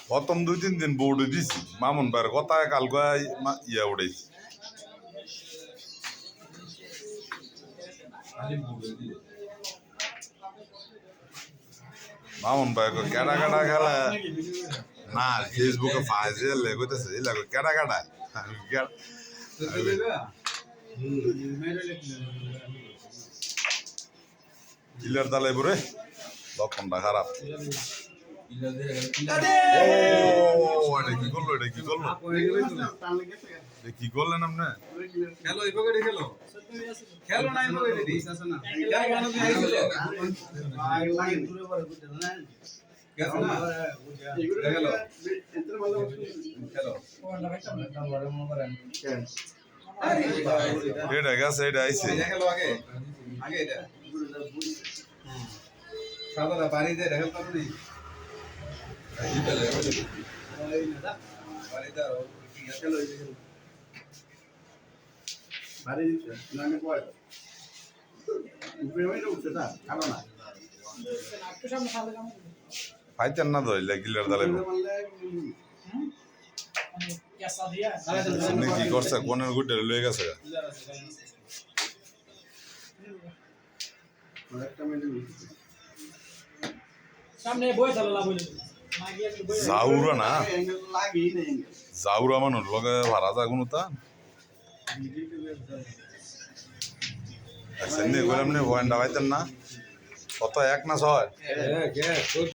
প্রথম 2-3 দিন বোর্ডে দিছি মামুন ভাইয়ের কথা কালকে ইয়া উড়াইছি মামুন ভাই কেডা কেডা খেলা না ফেসবুকে ফাইজে লেগেছে কেডা কেডা কিলার দালাই পরে লক্ষণটা খারাপ কি করলেন আপনি এটা গেছে এটা আইছে সাদাটা বাড়িতে রেখে পারো নি পাইতেন না ধরলে কিলার দালাই কি করছে কোনের গুটে লয়ে গেছে জাউরা না জাউরা মানুষ লগে ভাড়া যাগুন তা সেমনি বললাম নি ভয়নটা পাইতেন না কত 1 না 6